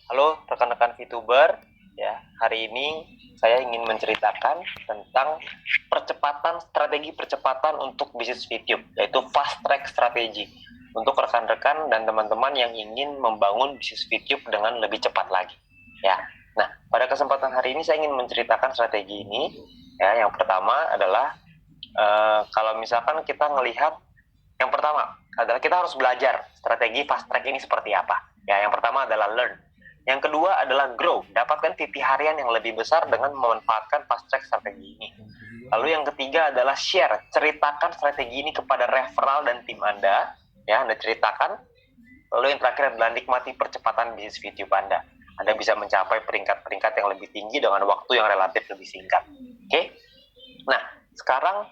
Halo rekan-rekan VTuber, ya hari ini saya ingin menceritakan tentang strategi percepatan untuk bisnis VTube, yaitu fast track strategi untuk rekan-rekan dan teman-teman yang ingin membangun bisnis VTube dengan lebih cepat lagi. Ya, nah pada kesempatan hari ini saya ingin menceritakan strategi ini. Ya, yang pertama adalah kalau misalkan kita melihat, yang pertama adalah kita harus belajar strategi fast track ini seperti apa. Ya, yang pertama adalah learn. Yang kedua adalah grow, dapatkan VP harian yang lebih besar dengan memanfaatkan fast track strategi ini. Lalu yang ketiga adalah share, ceritakan strategi ini kepada referral dan tim Anda, ya Anda ceritakan. Lalu yang terakhir adalah nikmati percepatan bisnis video Anda. Anda bisa mencapai peringkat-peringkat yang lebih tinggi dengan waktu yang relatif lebih singkat. Oke? Nah, sekarang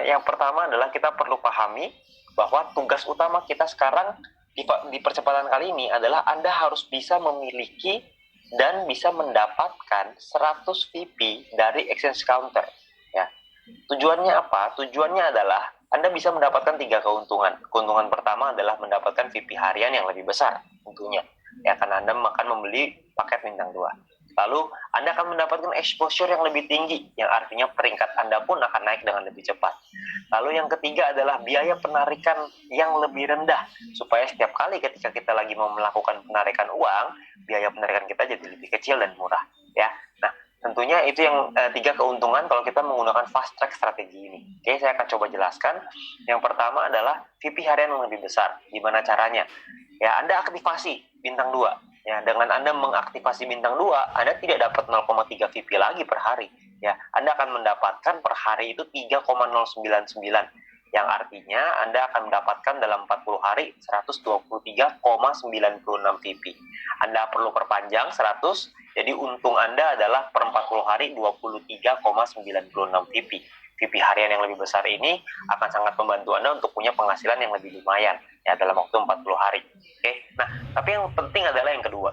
yang pertama adalah kita perlu pahami bahwa tugas utama kita sekarang di percepatan kali ini adalah Anda harus bisa memiliki dan bisa mendapatkan 100 VP dari exchange counter. Ya. Tujuannya apa? Tujuannya adalah Anda bisa mendapatkan 3 keuntungan. Keuntungan pertama adalah mendapatkan VP harian yang lebih besar tentunya. Ya, karena Anda akan membeli paket bintang 2. Lalu Anda akan mendapatkan exposure yang lebih tinggi, yang artinya peringkat Anda pun akan naik dengan lebih cepat. Lalu yang ketiga adalah biaya penarikan yang lebih rendah, supaya setiap kali ketika kita lagi mau melakukan penarikan uang, biaya penarikan kita jadi lebih kecil dan murah. Ya, nah tentunya itu yang 3 keuntungan kalau kita menggunakan fast track strategi ini. Oke, saya akan coba jelaskan. Yang pertama adalah VP harian yang lebih besar. Gimana caranya? Ya, Anda aktivasi bintang 2. Ya, dengan Anda mengaktifasi bintang 2, Anda tidak dapat 0,3 VP lagi per hari. Ya, Anda akan mendapatkan per hari itu 3,099, yang artinya Anda akan mendapatkan dalam 40 hari 123,96 VP. Anda perlu perpanjang 100, jadi untung Anda adalah per 40 hari 23,96 VP. VP harian yang lebih besar ini akan sangat membantu Anda untuk punya penghasilan yang lebih lumayan ya dalam waktu 40 hari. Oke. Nah, tapi yang penting adalah yang kedua.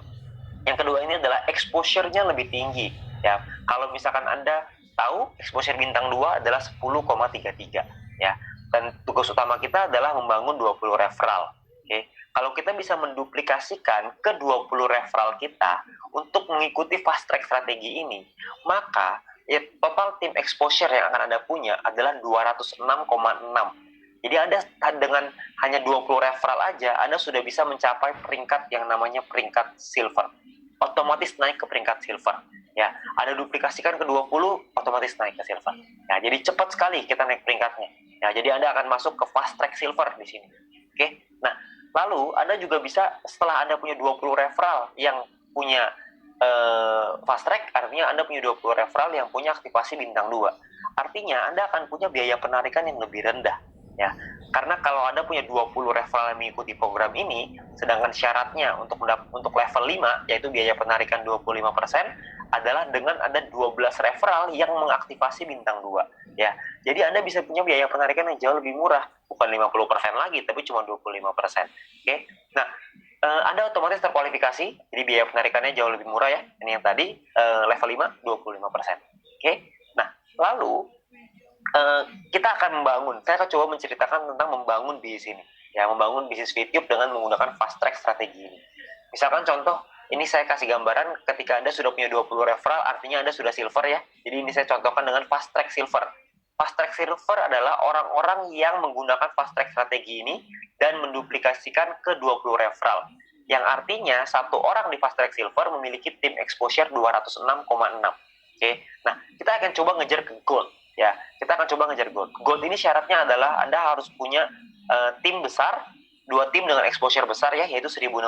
Yang kedua ini adalah exposure-nya lebih tinggi ya. Kalau misalkan Anda tahu exposure bintang 2 adalah 10,33 ya. Dan tugas utama kita adalah membangun 20 referral. Oke. Kalau kita bisa menduplikasikan ke 20 referral kita untuk mengikuti fast track strategi ini, maka ya, total tim exposure yang akan Anda punya adalah 206,6. Jadi Anda dengan hanya 20 referral aja, Anda sudah bisa mencapai peringkat yang namanya peringkat silver. Otomatis naik ke peringkat silver. Ya, Anda duplikasikan ke 20, otomatis naik ke silver. Ya, jadi cepat sekali kita naik peringkatnya. Ya, jadi Anda akan masuk ke fast track silver di sini. Oke. Nah, lalu Anda juga bisa setelah Anda punya 20 referral yang punya fast track, artinya Anda punya 20 referral yang punya aktivasi bintang 2. Artinya Anda akan punya biaya penarikan yang lebih rendah. Ya, karena kalau Anda punya 20 referral yang mengikuti program ini, sedangkan syaratnya untuk level 5, yaitu biaya penarikan 25%, adalah dengan ada 12 referral yang mengaktifasi bintang 2. Ya, jadi Anda bisa punya biaya penarikan yang jauh lebih murah, bukan 50% lagi, tapi cuma 25%. Oke. Nah, Anda otomatis terkualifikasi, jadi biaya penarikannya jauh lebih murah ya. Ini yang tadi level 5 25%. Oke. Nah, lalu kita akan membangun. Saya akan coba menceritakan tentang membangun bisnis ini. Ya, membangun bisnis VTube dengan menggunakan fast track strategi ini. Misalkan contoh, ini saya kasih gambaran ketika Anda sudah punya 20 referral, artinya Anda sudah silver ya. Jadi ini saya contohkan dengan fast track silver. Fast track silver adalah orang-orang yang menggunakan fast track strategi ini dan menduplikasikan ke 20 referral. Yang artinya satu orang di fast track silver memiliki tim exposure 206,6. Oke. Nah, kita akan coba ngejar ke gold. Ya, kita akan coba ngejar gold. Gold ini syaratnya adalah Anda harus punya tim besar, 2 tim dengan exposure besar ya, yaitu 1.600,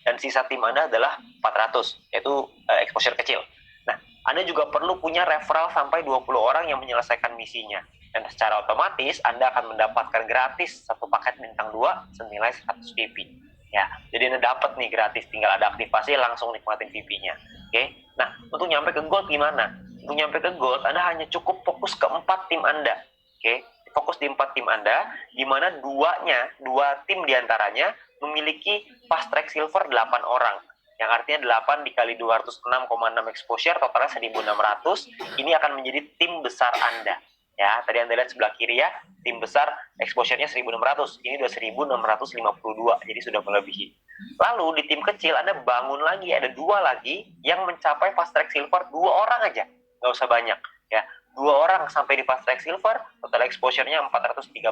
dan sisa tim Anda adalah 400, yaitu exposure kecil. Nah, Anda juga perlu punya referral sampai 20 orang yang menyelesaikan misinya. Dan secara otomatis Anda akan mendapatkan gratis satu paket bintang 2 senilai 100 VP. Ya, jadi Anda dapat nih gratis, tinggal ada aktivasi langsung nikmatin VP-nya. Oke. Nah, untuk nyampe ke gold gimana? Untuk nyampe ke gold, Anda hanya cukup fokus ke 4 tim Anda. Oke, fokus di 4 tim Anda, di mana 2 tim diantaranya memiliki fast track silver 8 orang. Yang artinya 8 dikali 206,6 exposure, totalnya 1.600. Ini akan menjadi tim besar Anda. Ya, tadi Anda lihat sebelah kiri ya, tim besar exposure-nya 1.600. Ini udah 1.652, jadi sudah melebihi. Lalu di tim kecil Anda bangun lagi, ada 2 lagi yang mencapai fast track silver, 2 orang aja, nggak usah banyak ya. 2 orang sampai di fast track silver, total exposure-nya 413,2.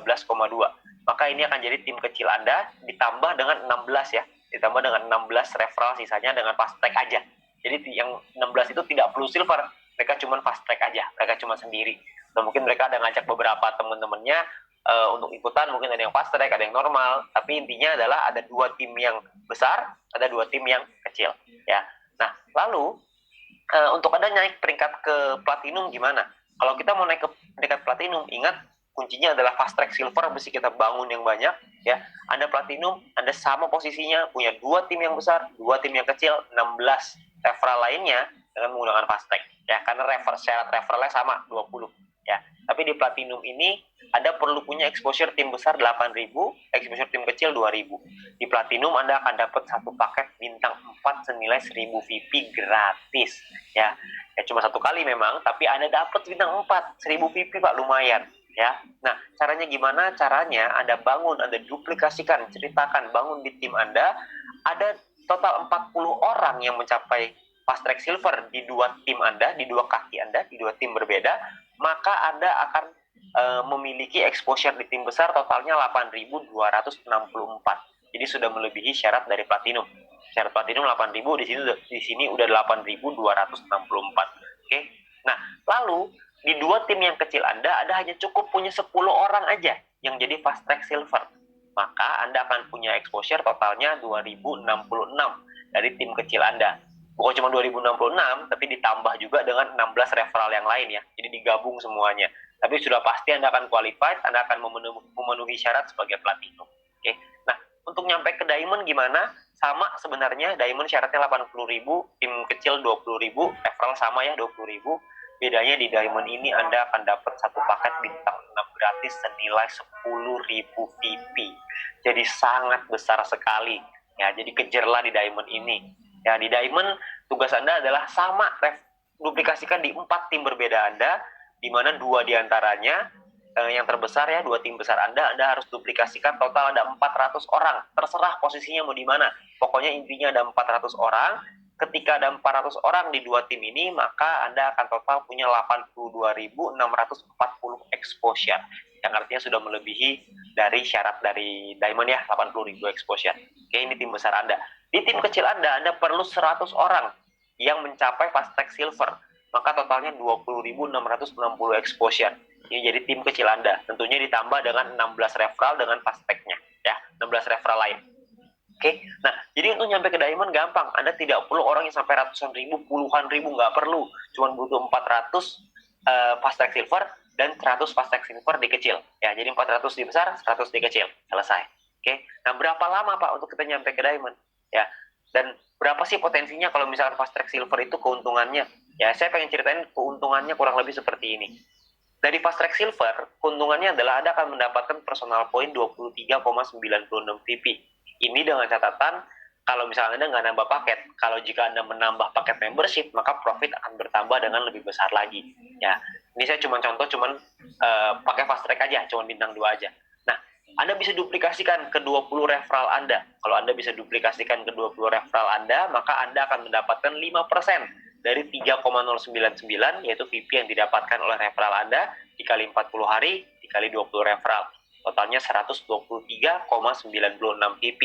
Maka ini akan jadi tim kecil Anda ditambah dengan 16 ya, ditambah dengan 16 referral, sisanya dengan fast track aja. Jadi yang 16 itu tidak perlu silver, mereka cuma fast track aja, mereka cuma sendiri. Atau mungkin mereka ada ngajak beberapa teman-temannya untuk ikutan, mungkin ada yang fast track, ada yang normal, tapi intinya adalah ada 2 tim yang besar, ada 2 tim yang kecil ya. Nah, lalu untuk Anda naik peringkat ke platinum gimana? Kalau kita mau naik ke peringkat platinum, ingat kuncinya adalah fast track silver, mesti kita bangun yang banyak ya. Anda platinum, Anda sama posisinya, punya 2 tim yang besar, 2 tim yang kecil, 16 referral lainnya dengan menggunakan fast track ya, karena syarat referralnya sama 20 ya. Tapi di platinum ini Anda perlu punya exposure tim besar 8.000, exposure tim kecil 2.000. Di platinum Anda akan dapat satu paket bintang 4 senilai 1.000 VP gratis ya. Ya cuma 1 kali memang, tapi Anda dapat bintang 4, 1.000 VP Pak, lumayan ya. Nah, caranya gimana? Caranya Anda bangun, Anda duplikasikan, ceritakan, bangun di tim Anda. Ada total 40 orang yang mencapai fast track silver di 2 tim Anda, di 2 kaki Anda, di 2 tim berbeda, maka Anda akan memiliki exposure di tim besar totalnya 8.264. Jadi sudah melebihi syarat dari platinum. Syarat platinum 8.000, di sini udah 8.264. Oke. Nah, lalu di 2 tim yang kecil Anda hanya cukup punya 10 orang aja yang jadi fast track silver. Maka Anda akan punya exposure totalnya 2066 dari tim kecil Anda. Bukan cuma 2066, tapi ditambah juga dengan 16 referral yang lain ya. Jadi digabung semuanya. Tapi sudah pasti Anda akan qualified, Anda akan memenuhi syarat sebagai platinum. Oke. Nah, untuk nyampe ke diamond gimana? Sama sebenarnya, diamond syaratnya 80.000, tim kecil 20.000, referral sama ya 20.000. Bedanya di diamond ini Anda akan dapat satu paket bintang 6 gratis senilai 10.000 VP. Jadi sangat besar sekali. Ya, jadi kejarlah di diamond ini. Ya, di diamond tugas Anda adalah sama, duplikasikan di 4 tim berbeda Anda, di mana 2 diantaranya yang terbesar ya, 2 tim besar Anda harus duplikasikan, total ada 400 orang. Terserah posisinya mau di mana. Pokoknya intinya ada 400 orang. Ketika ada 400 orang di 2 tim ini, maka Anda akan total punya 82.640 exposure. Yang artinya sudah melebihi dari syarat dari diamond ya, 80.000 exposure. Oke, ini tim besar Anda. Di tim kecil Anda perlu 100 orang yang mencapai fast track silver. Maka totalnya 20.660 exposure. Ini jadi tim kecil Anda. Tentunya ditambah dengan 16 referral dengan fast track-nya. Ya, 16 referral lain. Oke, nah jadi untuk nyampe ke diamond gampang. Anda tidak perlu orang yang sampai ratusan ribu, puluhan ribu, nggak perlu. Cuma butuh 400 fast track silver dan 100 fast track silver di kecil. Ya, jadi 400 di besar, 100 di kecil. Selesai. Oke, nah berapa lama Pak untuk kita nyampe ke diamond? Ya, dan berapa sih potensinya kalau misalkan fast track silver itu keuntungannya? Ya, saya pengen ceritain keuntungannya kurang lebih seperti ini. Dari fast track silver, keuntungannya adalah Anda akan mendapatkan personal point 23,96 VP. Ini dengan catatan, kalau misalnya Anda nggak nambah paket, kalau jika Anda menambah paket membership, maka profit akan bertambah dengan lebih besar lagi. Ya, ini saya cuma contoh, pakai fast track aja, cuma bintang 2 aja. Nah, Anda bisa duplikasikan ke 20 referral Anda. Kalau Anda bisa duplikasikan ke 20 referral Anda, maka Anda akan mendapatkan 5% dari 3,099, yaitu VP yang didapatkan oleh referral Anda, dikali 40 hari, dikali 20 referral. Totalnya 123,96 VP.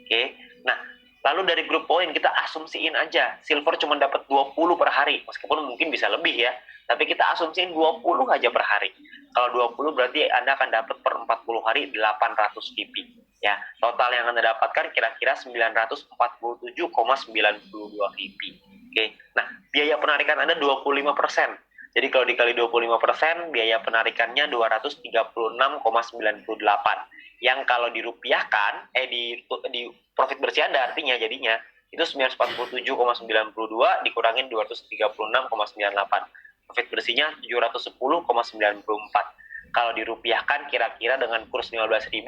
Oke. Nah, lalu dari grup poin kita asumsiin aja, silver cuma dapat 20 per hari, meskipun mungkin bisa lebih ya, tapi kita asumsiin 20 aja per hari. Kalau 20 berarti Anda akan dapat per 40 hari 800 VP. Ya, total yang Anda dapatkan kira-kira 947,92 VP. Oke. Nah, biaya penarikan Anda 25%. Jadi kalau dikali 25%, biaya penarikannya 236,98. Yang kalau dirupiahkan, di profit bersih Anda artinya jadinya, itu 947,92 dikurangin 236,98. Profit bersihnya 710,94. Kalau dirupiahkan kira-kira dengan kurs 15.000,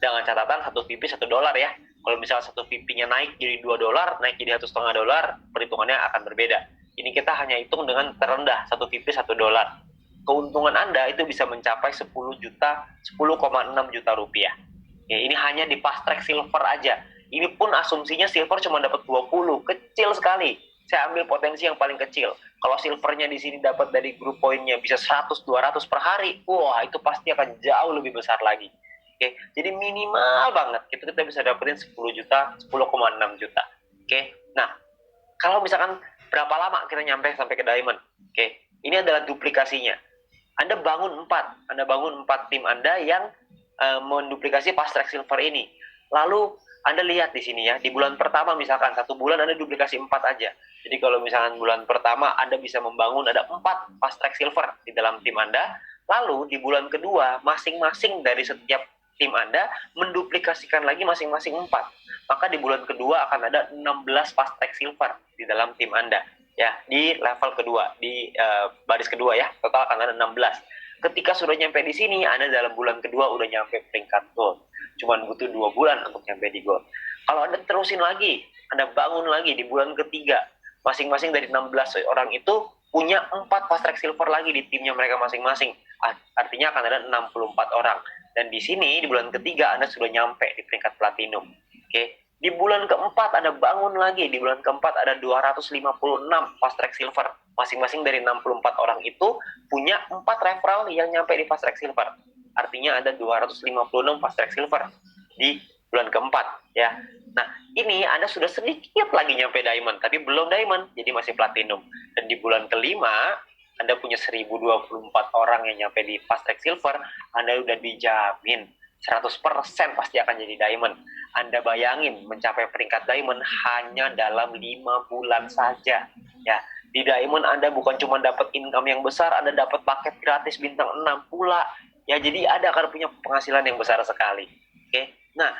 dengan catatan 1 VP $1 ya. Kalau misalnya 1 VP-nya naik jadi $2, naik jadi $1,5, perhitungannya akan berbeda. Ini kita hanya hitung dengan terendah, 1 VP $1. Keuntungan Anda itu bisa mencapai 10,6 juta rupiah. Ya, ini hanya di fast track silver aja. Ini pun asumsinya silver cuma dapat 20, kecil sekali. Saya ambil potensi yang paling kecil. Kalau silvernya di sini dapat dari grup poinnya bisa 100 200 per hari, wah itu pasti akan jauh lebih besar lagi. Oke, jadi minimal banget kita bisa dapetin 10 juta, 10,6 juta. Oke. Nah, kalau misalkan berapa lama kita nyampe sampai ke diamond? Oke, ini adalah duplikasinya. Anda bangun 4 tim Anda yang menduplikasi fast track silver ini. Lalu Anda lihat di sini ya, di bulan pertama misalkan 1 bulan Anda duplikasi 4 aja. Jadi kalau misalkan bulan pertama Anda bisa membangun ada 4 fast track silver di dalam tim Anda, lalu di bulan kedua masing-masing dari setiap tim Anda menduplikasikan lagi masing-masing 4. Maka di bulan kedua akan ada 16 fast track silver di dalam tim Anda. Ya, di level kedua, di baris kedua ya, total akan ada 16. Ketika sudah nyampe di sini, Anda dalam bulan kedua udah nyampe peringkat gold. Cuman butuh 2 bulan untuk nyampe di gold. Kalau Anda terusin lagi, Anda bangun lagi di bulan ketiga, masing-masing dari 16 orang itu punya 4 fast track silver lagi di timnya mereka masing-masing. Artinya akan ada 64 orang. Dan di sini, di bulan ketiga, Anda sudah nyampe di peringkat platinum. Oke. Di bulan keempat Anda bangun lagi, di bulan keempat ada 256 fast track silver. Masing-masing dari 64 orang itu punya 4 referral yang nyampe di fast track silver. Artinya ada 256 fast track silver di bulan keempat ya. Nah, ini Anda sudah sedikit lagi nyampe diamond, tapi belum diamond, jadi masih platinum. Dan di bulan kelima Anda punya 1024 orang yang nyampe di fast track silver, Anda udah dijamin 100% pasti akan jadi diamond. Anda bayangin mencapai peringkat diamond hanya dalam 5 bulan saja. Ya, di diamond Anda bukan cuma dapat income yang besar, Anda dapat paket gratis bintang 6 pula. Ya, jadi Anda akan punya penghasilan yang besar sekali. Oke. Nah,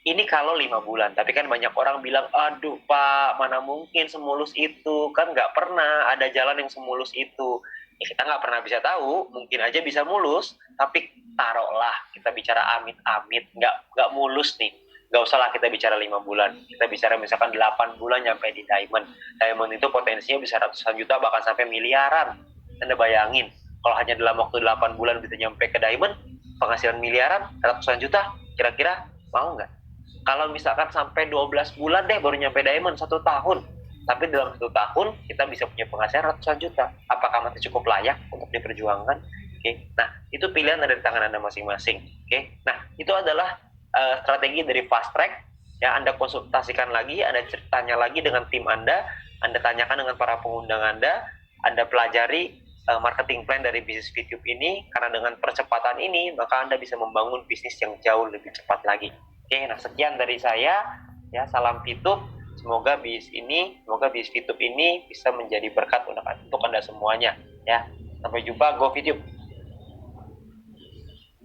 ini kalau 5 bulan. Tapi kan banyak orang bilang, aduh Pak, mana mungkin semulus itu. Kan nggak pernah ada jalan yang semulus itu. Ya, kita nggak pernah bisa tahu, mungkin aja bisa mulus, tapi taruhlah kita bicara amit-amit, nggak mulus nih. Nggak usah lah kita bicara 5 bulan, kita bicara misalkan 8 bulan nyampe di diamond. Diamond itu potensinya bisa ratusan juta, bahkan sampai miliaran. Anda bayangin, kalau hanya dalam waktu 8 bulan bisa nyampe ke diamond, penghasilan miliaran, ratusan juta, kira-kira mau nggak? Kalau misalkan sampai 12 bulan deh baru nyampe diamond, 1 tahun, tapi dalam 1 tahun kita bisa punya penghasilan ratusan juta. Apakah masih cukup layak untuk diperjuangkan? Oke. Nah, itu pilihan ada di tangan Anda masing-masing. Oke. Nah, itu adalah strategi dari fast track. Ya, Anda konsultasikan lagi, Anda tanya lagi dengan tim Anda tanyakan dengan para pengundang Anda pelajari marketing plan dari bisnis YouTube ini, karena dengan percepatan ini maka Anda bisa membangun bisnis yang jauh lebih cepat lagi. Oke, nah sekian dari saya. Ya, salam YouTube. Semoga bisnis YouTube ini bisa menjadi berkat untuk Anda semuanya. Ya, sampai jumpa. Go YouTube.